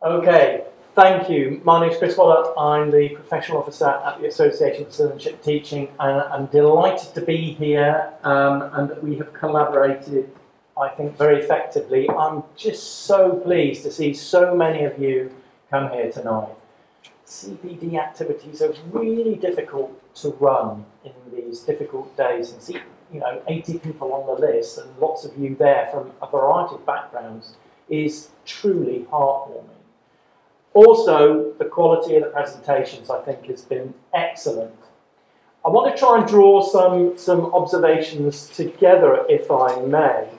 Okay, thank you. My name is Chris Waller. I'm the Professional Officer at the Association for Citizenship Teaching, and I'm delighted to be here and that we have collaborated, I think, very effectively. I'm just so pleased to see so many of you come here tonight. CPD activities are really difficult to run in these difficult days, and see, 80 people on the list and lots of you there from a variety of backgrounds is truly heartwarming. Also, the quality of the presentations, I think, has been excellent. I want to try and draw some observations together, if I may.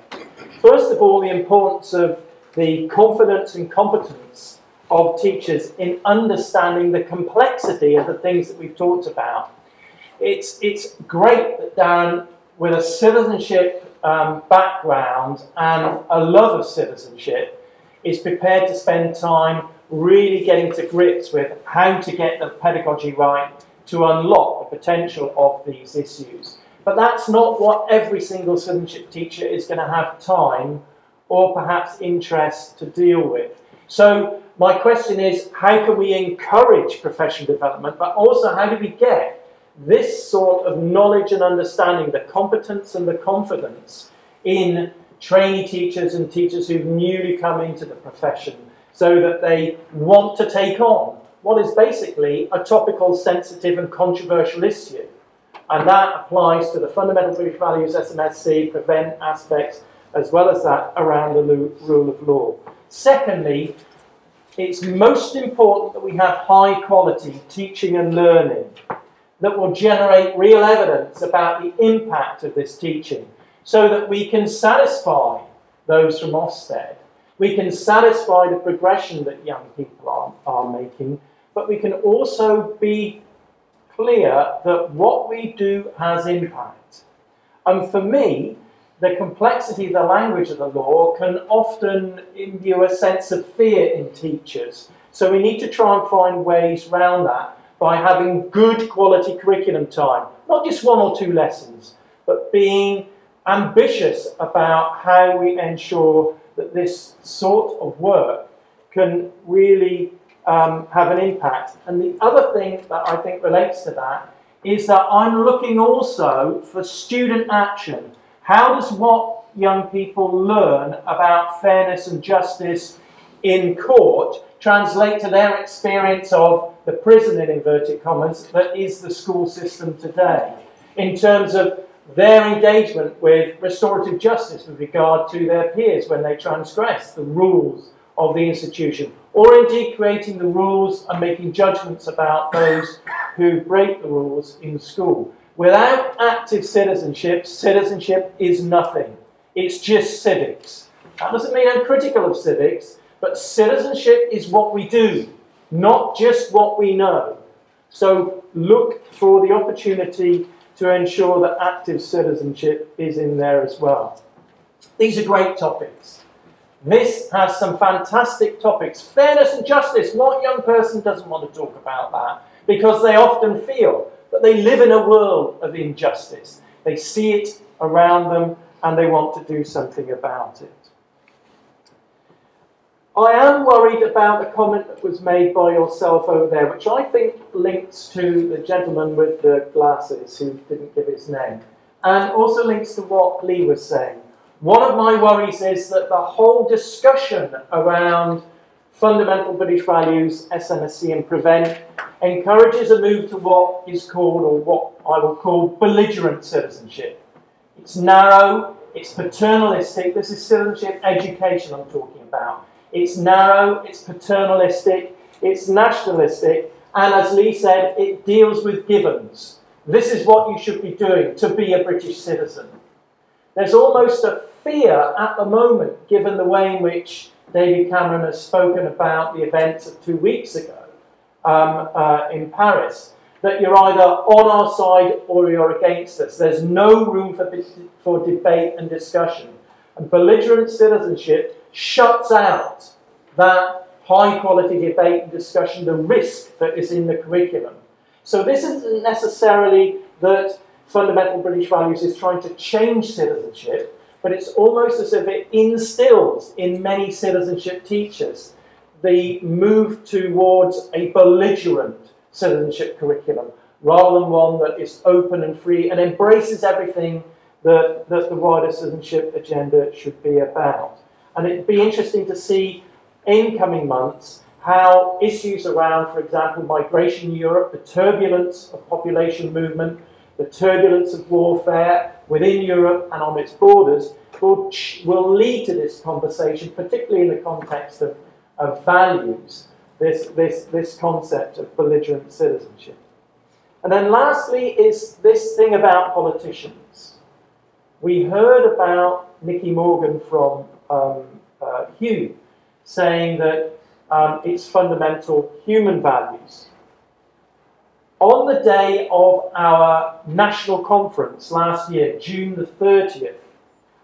First of all, the importance of the confidence and competence of teachers in understanding the complexity of the things that we've talked about. It's great that Darren, with a citizenship background and a love of citizenship, is prepared to spend time really getting to grips with how to get the pedagogy right to unlock the potential of these issues. But that's not what every single citizenship teacher is going to have time or perhaps interest to deal with. So my question is, how can we encourage professional development, but also how do we get this sort of knowledge and understanding, the competence and the confidence in trainee teachers and teachers who've newly come into the profession, so that they want to take on what is basically a topical, sensitive and controversial issue. And that applies to the fundamental British values, SMSC, prevent aspects, as well as that around the rule of law. Secondly, it's most important that we have high quality teaching and learning that will generate real evidence about the impact of this teaching, so that we can satisfy those from Ofsted. We can satisfy the progression that young people are making, but we can also be clear that what we do has impact. And for me, the complexity of the language of the law can often imbue a sense of fear in teachers. So we need to try and find ways around that by having good quality curriculum time, not just 1 or 2 lessons, but being ambitious about how we ensure that this sort of work can really have an impact. And the other thing that I think relates to that is that I'm looking also for student action. How does what young people learn about fairness and justice in court translate to their experience of the prison, in inverted commas, that is the school system today, in terms of their engagement with restorative justice with regard to their peers when they transgress the rules of the institution, or indeed creating the rules and making judgments about those who break the rules in school. Without active citizenship, citizenship is nothing. It's just civics. That doesn't mean I'm critical of civics, but citizenship is what we do, not just what we know. So look for the opportunity to ensure that active citizenship is in there as well. These are great topics. This has some fantastic topics. Fairness and justice. What young person doesn't want to talk about that? Because they often feel that they live in a world of injustice. They see it around them and they want to do something about it. I am worried about the comment that was made by yourself over there, which I think links to the gentleman with the glasses who didn't give his name, and also links to what Lee was saying. One of my worries is that the whole discussion around fundamental British values, SMSC and prevent, encourages a move to what is called, or what I will call, belligerent citizenship. It's narrow, it's paternalistic. This is citizenship education I'm talking about. It's narrow, it's paternalistic, it's nationalistic, and as Lee said, it deals with givens. This is what you should be doing to be a British citizen. There's almost a fear at the moment, given the way in which David Cameron has spoken about the events of 2 weeks ago in Paris, that you're either on our side or you're against us. There's no room for debate and discussion. And belligerent citizenship shuts out that high-quality debate and discussion, the risk that is in the curriculum. So this isn't necessarily that fundamental British values is trying to change citizenship, but it's almost as if it instills in many citizenship teachers the move towards a belligerent citizenship curriculum, rather than one that is open and free and embraces everything that the wider citizenship agenda should be about. And it'd be interesting to see in coming months how issues around, for example, migration in Europe, the turbulence of population movement, the turbulence of warfare within Europe and on its borders will lead to this conversation, particularly in the context of values, this concept of belligerent citizenship. And then lastly is this thing about politicians. We heard about Nicky Morgan from Hugh saying that it's fundamental human values. On the day of our national conference last year, June the 30th,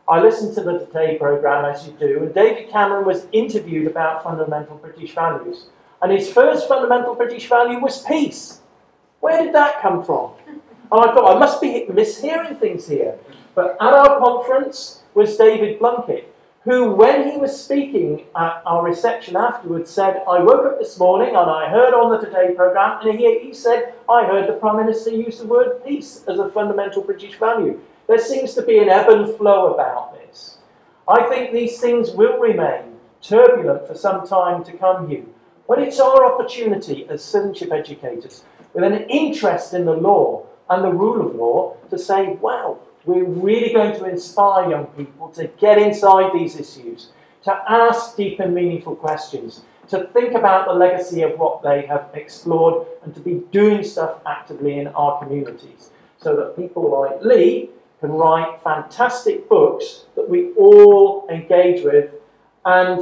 I listened to the Today programme, as you do, and David Cameron was interviewed about fundamental British values. And his first fundamental British value was peace. Where did that come from? And I thought, I must be mishearing things here. But at our conference was David Blunkett, who, when he was speaking at our reception afterwards, said, I woke up this morning and I heard on the Today programme, and he said, I heard the Prime Minister use the word peace as a fundamental British value. There seems to be an ebb and flow about this. I think these things will remain turbulent for some time to come, Hugh. But it's our opportunity as citizenship educators, with an interest in the law and the rule of law, to say, wow, we're really going to inspire young people to get inside these issues, to ask deep and meaningful questions, to think about the legacy of what they have explored, and to be doing stuff actively in our communities, so that people like Lee can write fantastic books that we all engage with, and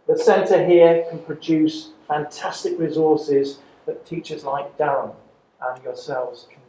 the centre here can produce fantastic resources that teachers like Darren and yourselves can